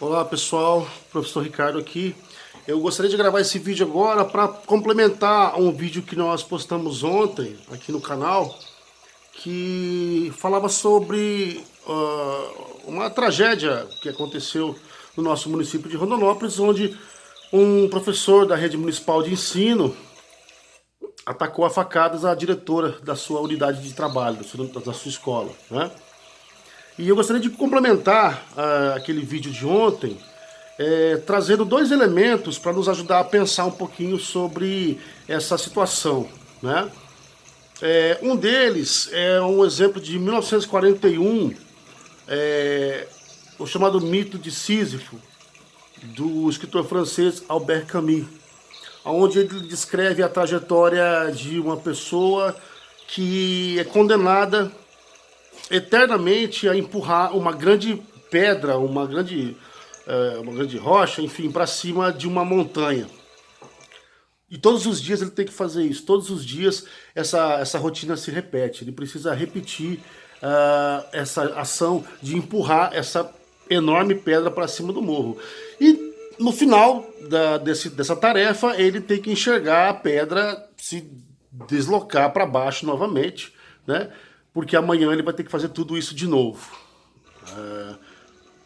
Olá pessoal, professor Ricardo aqui. Eu gostaria de gravar esse vídeo agora para complementar um vídeo que nós postamos ontem aqui no canal, que falava sobre uma tragédia que aconteceu no nosso município de Rondonópolis, onde um professor da rede municipal de ensino atacou a facadas a diretora da sua unidade de trabalho, da sua escola, né? E eu gostaria de complementar aquele vídeo de ontem, trazendo dois elementos para nos ajudar a pensar um pouquinho sobre essa situação, né? Um deles é um exemplo de 1941, o chamado mito de Sísifo, do escritor francês Albert Camus, onde ele descreve a trajetória de uma pessoa que é condenada eternamente a empurrar uma grande pedra, uma grande rocha, enfim, para cima de uma montanha. E todos os dias ele tem que fazer isso, todos os dias essa rotina se repete. Ele precisa repetir essa ação de empurrar essa enorme pedra para cima do morro. E no final dessa tarefa, ele tem que enxergar a pedra se deslocar para baixo novamente, né? Porque amanhã ele vai ter que fazer tudo isso de novo.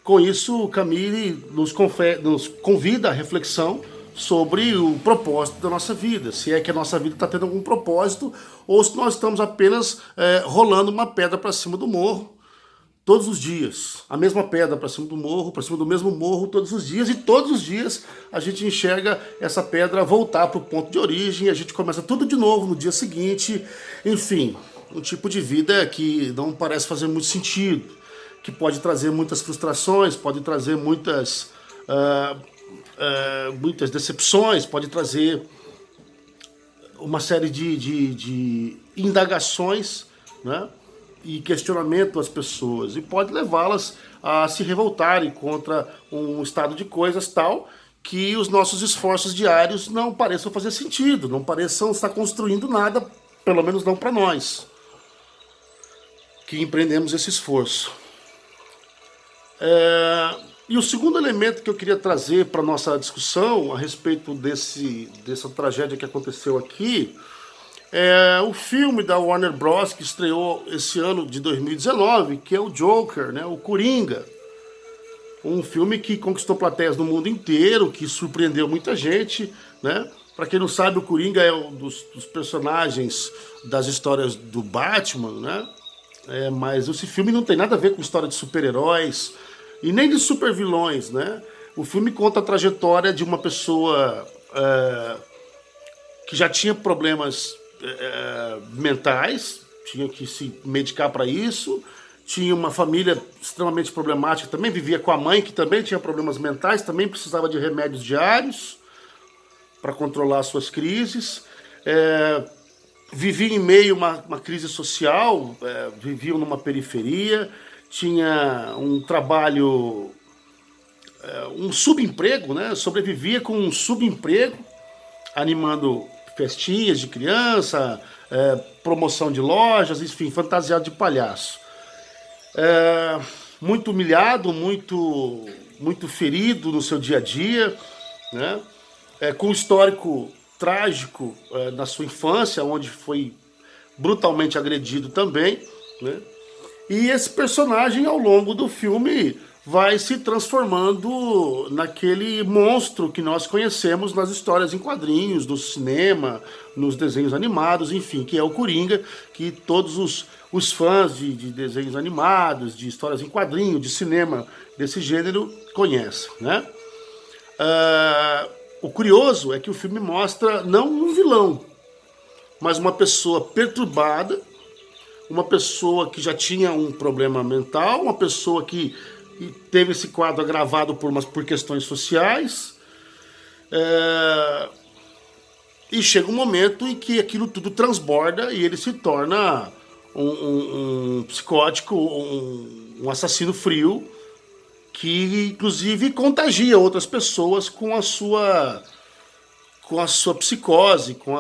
Com isso, o Camille nos convida à reflexão sobre o propósito da nossa vida. Se é que a nossa vida está tendo algum propósito, ou se nós estamos apenas rolando uma pedra para cima do morro todos os dias. A mesma pedra para cima do morro, para cima do mesmo morro todos os dias. E todos os dias a gente enxerga essa pedra voltar para o ponto de origem. A gente começa tudo de novo no dia seguinte. Enfim, um tipo de vida que não parece fazer muito sentido, que pode trazer muitas frustrações, pode trazer muitas decepções, pode trazer uma série de indagações, né, e questionamento às pessoas, e pode levá-las a se revoltarem contra um estado de coisas tal que os nossos esforços diários não pareçam fazer sentido, não pareçam estar construindo nada, pelo menos não para nós que empreendemos esse esforço. E o segundo elemento que eu queria trazer para a nossa discussão a respeito dessa tragédia que aconteceu aqui é o filme da Warner Bros. Que estreou esse ano de 2019, que é o Joker, né, o Coringa. Um filme que conquistou plateias no mundo inteiro, que surpreendeu muita gente, né? Para quem não sabe, o Coringa é um dos personagens das histórias do Batman, né? Mas esse filme não tem nada a ver com história de super-heróis e nem de super-vilões, né? O filme conta a trajetória de uma pessoa que já tinha problemas mentais, tinha que se medicar para isso, tinha uma família extremamente problemática, também vivia com a mãe, que também tinha problemas mentais, também precisava de remédios diários para controlar suas crises. Vivia em meio a uma crise social, viviam numa periferia, tinha um trabalho, um subemprego, né? Sobrevivia com um subemprego, animando festinhas de criança, promoção de lojas, enfim, fantasiado de palhaço. Muito humilhado, muito ferido no seu dia a dia, né? Com um histórico trágico na sua infância, onde foi brutalmente agredido também, né? E esse personagem, ao longo do filme, vai se transformando naquele monstro que nós conhecemos nas histórias em quadrinhos, no cinema, nos desenhos animados, enfim, que é o Coringa, que todos os fãs de desenhos animados, de histórias em quadrinhos, de cinema desse gênero, conhecem, né? O curioso é que o filme mostra não um vilão, mas uma pessoa perturbada, uma pessoa que já tinha um problema mental, uma pessoa que teve esse quadro agravado por questões sociais, e chega um momento em que aquilo tudo transborda e ele se torna um psicótico, um assassino frio, que inclusive contagia outras pessoas com a sua psicose, com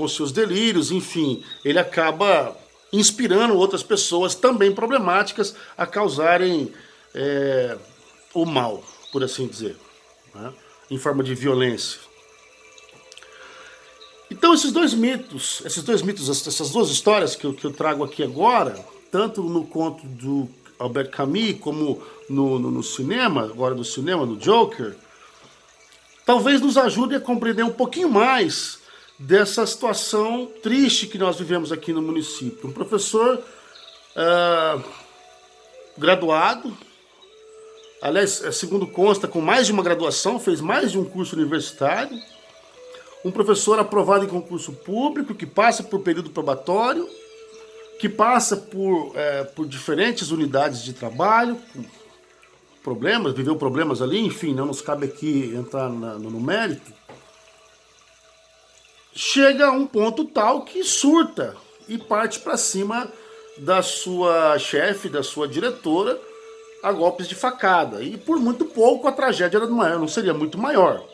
os seus delírios, enfim, ele acaba inspirando outras pessoas também problemáticas a causarem o mal, por assim dizer, né? Em forma de violência. Então essas duas mitos, essas duas histórias que eu trago aqui agora, tanto no conto do Albert Camus como no cinema, agora no cinema, no Joker, talvez nos ajude a compreender um pouquinho mais dessa situação triste que nós vivemos aqui no município. Um professor graduado, aliás, segundo consta, com mais de uma graduação, fez mais de um curso universitário, um professor aprovado em concurso público, que passa por período probatório, que passa por diferentes unidades de trabalho, com problemas, viveu problemas ali, enfim, não nos cabe aqui entrar no mérito. Chega a um ponto tal que surta e parte para cima da sua chefe, da sua diretora, a golpes de facada. E por muito pouco a tragédia não seria muito maior,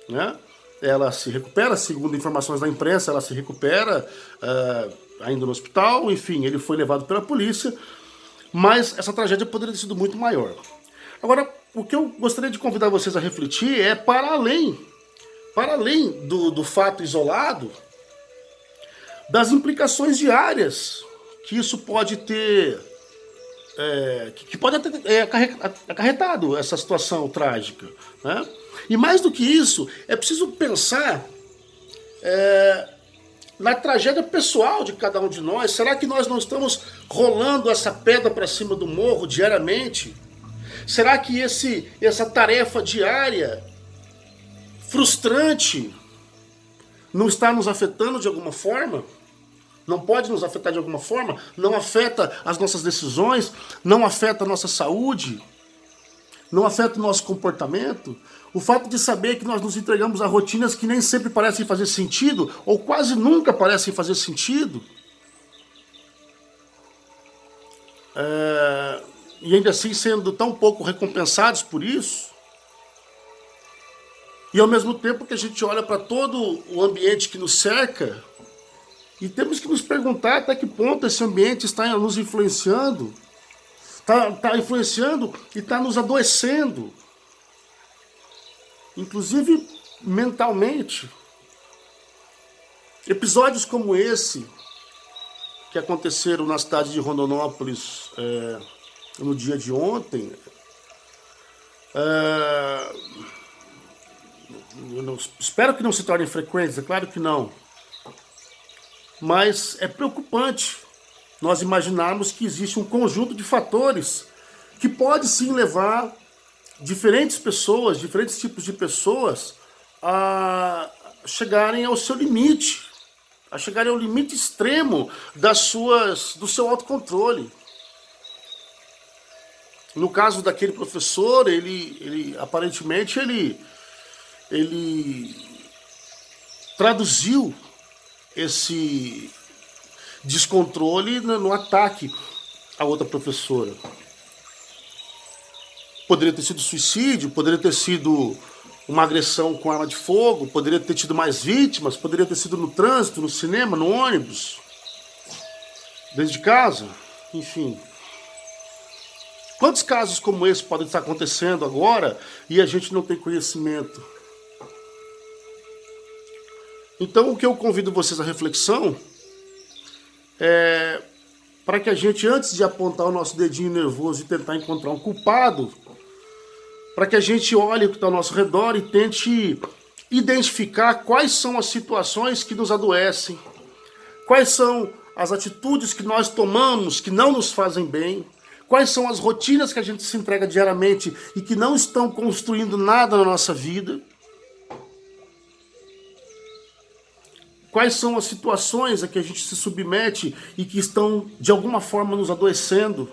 né? Ela se recupera, segundo informações da imprensa, ela se recupera ainda no hospital, enfim, ele foi levado pela polícia, mas essa tragédia poderia ter sido muito maior. Agora, o que eu gostaria de convidar vocês a refletir é para além do fato isolado, das implicações diárias que isso pode ter, que pode ter acarretado essa situação trágica, né? E mais do que isso, é preciso pensar na tragédia pessoal de cada um de nós. Será que nós não estamos rolando essa pedra para cima do morro diariamente? Será que essa tarefa diária, frustrante, não está nos afetando de alguma forma? Não pode nos afetar de alguma forma? Não afeta as nossas decisões? Não afeta a nossa saúde? Não afeta o nosso comportamento? O fato de saber que nós nos entregamos a rotinas que nem sempre parecem fazer sentido, ou quase nunca parecem fazer sentido, e ainda assim sendo tão pouco recompensados por isso, e ao mesmo tempo que a gente olha para todo o ambiente que nos cerca, e temos que nos perguntar até que ponto esse ambiente está nos influenciando, está influenciando e está nos adoecendo, inclusive mentalmente. Episódios como esse, que aconteceram na cidade de Rondonópolis no dia de ontem, espero que não se tornem frequentes, é claro que não, mas é preocupante nós imaginarmos que existe um conjunto de fatores que pode sim levar diferentes pessoas, diferentes tipos de pessoas a chegarem ao seu limite, a chegarem ao limite extremo do seu autocontrole. No caso daquele professor, ele aparentemente ele traduziu esse descontrole no ataque a outra professora. Poderia ter sido suicídio, poderia ter sido uma agressão com arma de fogo, poderia ter tido mais vítimas, poderia ter sido no trânsito, no cinema, no ônibus, dentro de casa, enfim. Quantos casos como esse podem estar acontecendo agora e a gente não tem conhecimento? Então, o que eu convido vocês à reflexão é para que a gente, antes de apontar o nosso dedinho nervoso e tentar encontrar um culpado, para que a gente olhe o que está ao nosso redor e tente identificar quais são as situações que nos adoecem, quais são as atitudes que nós tomamos que não nos fazem bem, quais são as rotinas que a gente se entrega diariamente e que não estão construindo nada na nossa vida, quais são as situações a que a gente se submete e que estão, de alguma forma, nos adoecendo.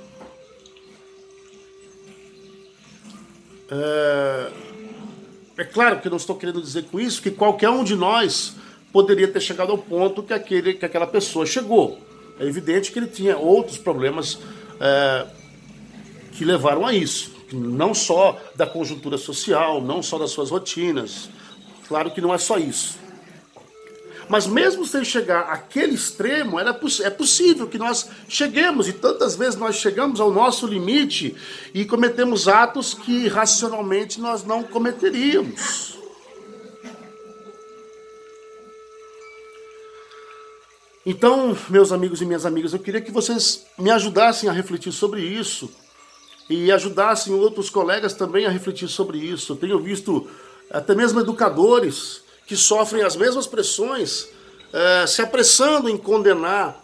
É claro que eu não estou querendo dizer com isso que qualquer um de nós poderia ter chegado ao ponto que aquela pessoa chegou. É evidente que ele tinha outros problemas que levaram a isso. Não só da conjuntura social, não só das suas rotinas. Claro que não é só isso. Mas mesmo sem chegar àquele extremo, é possível que nós cheguemos, e tantas vezes nós chegamos ao nosso limite e cometemos atos que racionalmente nós não cometeríamos. Então, meus amigos e minhas amigas, eu queria que vocês me ajudassem a refletir sobre isso e ajudassem outros colegas também a refletir sobre isso. Eu tenho visto até mesmo educadores que sofrem as mesmas pressões, se apressando em condenar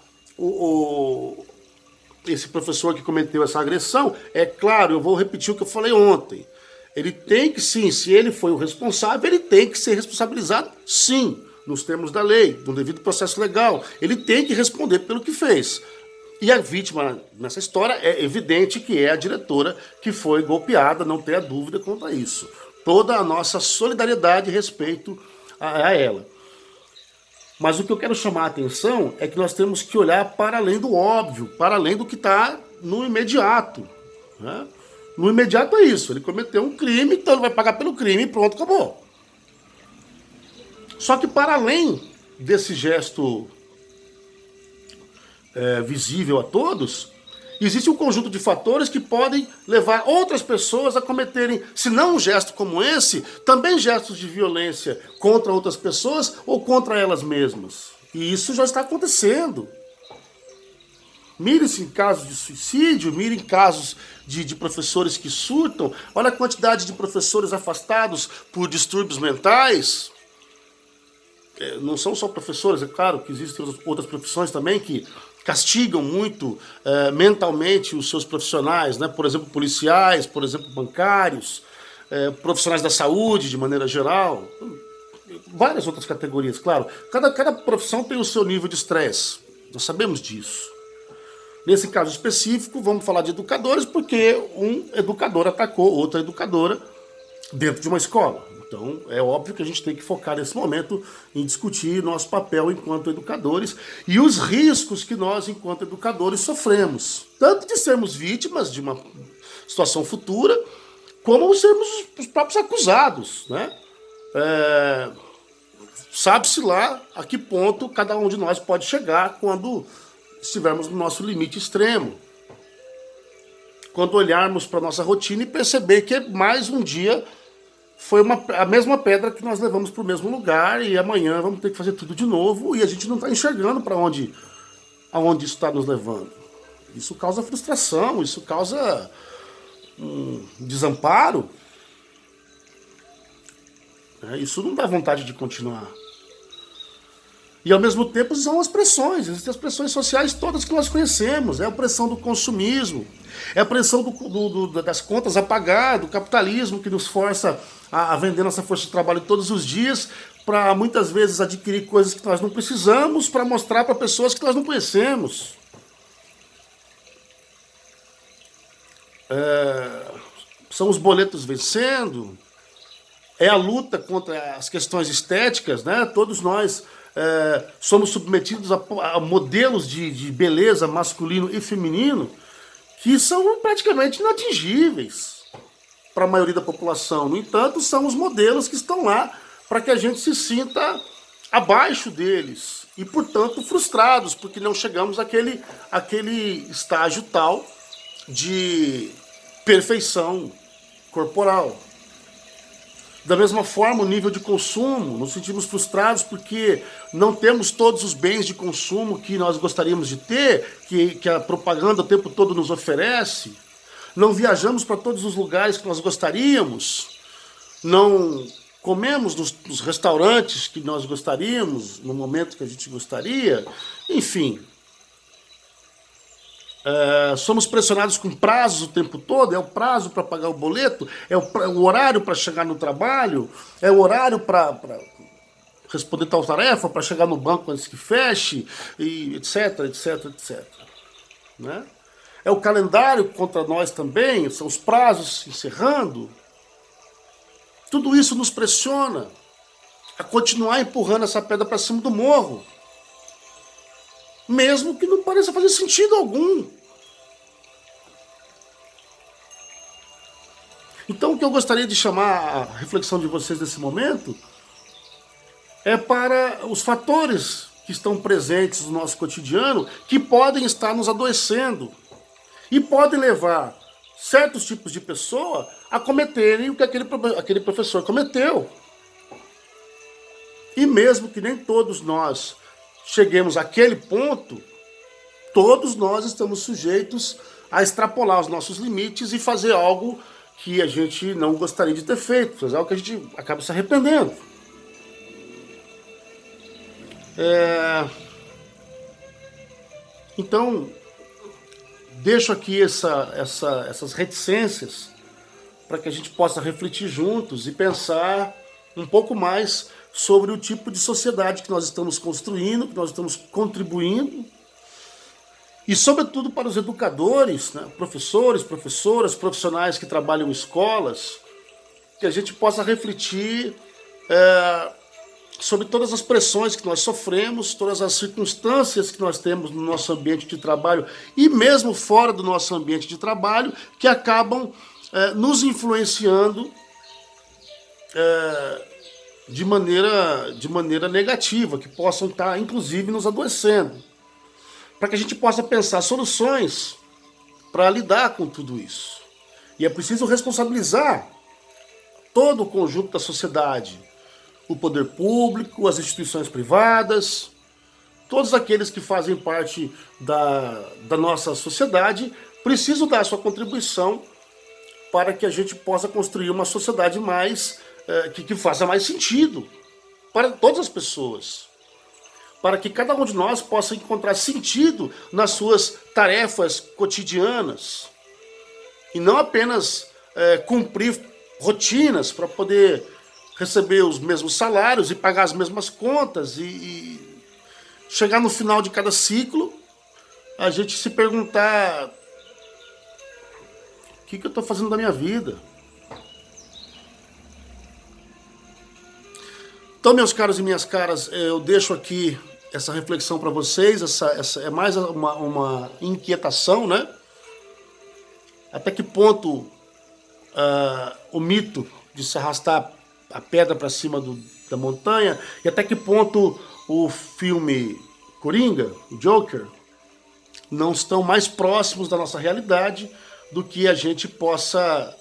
esse professor que cometeu essa agressão. É claro, eu vou repetir o que eu falei ontem. Ele tem que, sim, se ele foi o responsável, ele tem que ser responsabilizado, sim, nos termos da lei, no devido processo legal. Ele tem que responder pelo que fez. E a vítima nessa história é evidente que é a diretora que foi golpeada, não tenha dúvida quanto a isso. Toda a nossa solidariedade e respeito a ela. Mas o que eu quero chamar a atenção é que nós temos que olhar para além do óbvio, para além do que está no imediato. Né? No imediato é isso, ele cometeu um crime, então ele vai pagar pelo crime e pronto, acabou. Só que para além desse gesto visível a todos, existe um conjunto de fatores que podem levar outras pessoas a cometerem, se não um gesto como esse, também gestos de violência contra outras pessoas ou contra elas mesmas. E isso já está acontecendo. Mire-se em casos de suicídio, mire em casos de professores que surtam. Olha a quantidade de professores afastados por distúrbios mentais. Não são só professores, é claro que existem outras profissões também que castigam muito mentalmente os seus profissionais, né? Por exemplo, policiais, por exemplo, bancários, profissionais da saúde de maneira geral, várias outras categorias, claro. Cada profissão tem o seu nível de estresse, nós sabemos disso. Nesse caso específico, vamos falar de educadores, porque um educador atacou outra educadora dentro de uma escola. Então, é óbvio que a gente tem que focar nesse momento em discutir nosso papel enquanto educadores e os riscos que nós, enquanto educadores, sofremos. Tanto de sermos vítimas de uma situação futura, como sermos os próprios acusados, né? Sabe-se lá a que ponto cada um de nós pode chegar quando estivermos no nosso limite extremo. Quando olharmos para a nossa rotina e perceber que mais um dia foi a mesma pedra que nós levamos para o mesmo lugar e amanhã vamos ter que fazer tudo de novo e a gente não está enxergando para aonde isso está nos levando. Isso causa frustração, isso causa desamparo. Isso não dá vontade de continuar. E ao mesmo tempo são as pressões, existem as pressões sociais todas que nós conhecemos, é a pressão do consumismo, é a pressão das contas a pagar, do capitalismo que nos força a vender nossa força de trabalho todos os dias para muitas vezes adquirir coisas que nós não precisamos para mostrar para pessoas que nós não conhecemos. São os boletos vencendo, é a luta contra as questões estéticas, né? Todos nós somos submetidos a modelos de beleza masculino e feminino que são praticamente inatingíveis para a maioria da população. No entanto, são os modelos que estão lá para que a gente se sinta abaixo deles e, portanto, frustrados, porque não chegamos àquele estágio tal de perfeição corporal. Da mesma forma, o nível de consumo, nos sentimos frustrados porque não temos todos os bens de consumo que nós gostaríamos de ter, que a propaganda o tempo todo nos oferece. Não viajamos para todos os lugares que nós gostaríamos, não comemos nos restaurantes que nós gostaríamos, no momento que a gente gostaria, enfim. Somos pressionados com prazos o tempo todo, é o prazo para pagar o boleto, é o horário para chegar no trabalho, é o horário para responder tal tarefa, para chegar no banco antes que feche, e etc, etc, etc. Né? É o calendário contra nós também, são os prazos se encerrando. Tudo isso nos pressiona a continuar empurrando essa pedra para cima do morro. Mesmo que não pareça fazer sentido algum. Então, o que eu gostaria de chamar a reflexão de vocês nesse momento é para os fatores que estão presentes no nosso cotidiano que podem estar nos adoecendo e podem levar certos tipos de pessoa a cometerem o que aquele professor cometeu. E mesmo que nem todos nós cheguemos àquele ponto, todos nós estamos sujeitos a extrapolar os nossos limites e fazer algo que a gente não gostaria de ter feito, fazer algo que a gente acaba se arrependendo. Então, deixo aqui essas reticências para que a gente possa refletir juntos e pensar um pouco mais sobre o tipo de sociedade que nós estamos construindo, que nós estamos contribuindo, e sobretudo para os educadores, né, professores, professoras, profissionais que trabalham em escolas, que a gente possa refletir sobre todas as pressões que nós sofremos, todas as circunstâncias que nós temos no nosso ambiente de trabalho e mesmo fora do nosso ambiente de trabalho, que acabam nos influenciando de maneira negativa, que possam estar, inclusive, nos adoecendo. Para que a gente possa pensar soluções para lidar com tudo isso. E é preciso responsabilizar todo o conjunto da sociedade, o poder público, as instituições privadas, todos aqueles que fazem parte da nossa sociedade, precisam dar a sua contribuição para que a gente possa construir uma sociedade que faça mais sentido para todas as pessoas. Para que cada um de nós possa encontrar sentido nas suas tarefas cotidianas. E não apenas cumprir rotinas para poder receber os mesmos salários e pagar as mesmas contas e chegar no final de cada ciclo, a gente se perguntar: o que eu estou fazendo da minha vida? Então, meus caros e minhas caras, eu deixo aqui essa reflexão para vocês, essa é mais uma inquietação, né? Até que ponto o mito de se arrastar a pedra para cima da montanha, e até que ponto o filme Coringa, o Joker, não estão mais próximos da nossa realidade do que a gente possa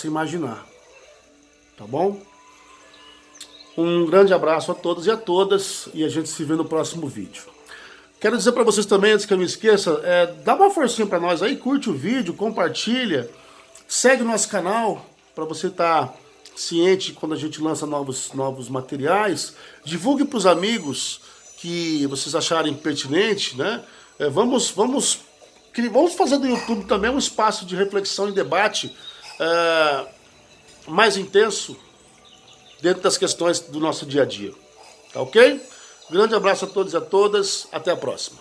imaginar. Tá bom? Um grande abraço a todos e a todas, e a gente se vê no próximo vídeo. Quero dizer para vocês também, antes que eu me esqueça, dá uma forcinha para nós aí, curte o vídeo, compartilha, segue o nosso canal para você estar ciente quando a gente lança novos materiais, divulgue para os amigos que vocês acharem pertinente, né? Vamos fazer do YouTube também um espaço de reflexão e debate mais intenso dentro das questões do nosso dia a dia. Tá ok? Grande abraço a todos e a todas. Até a próxima.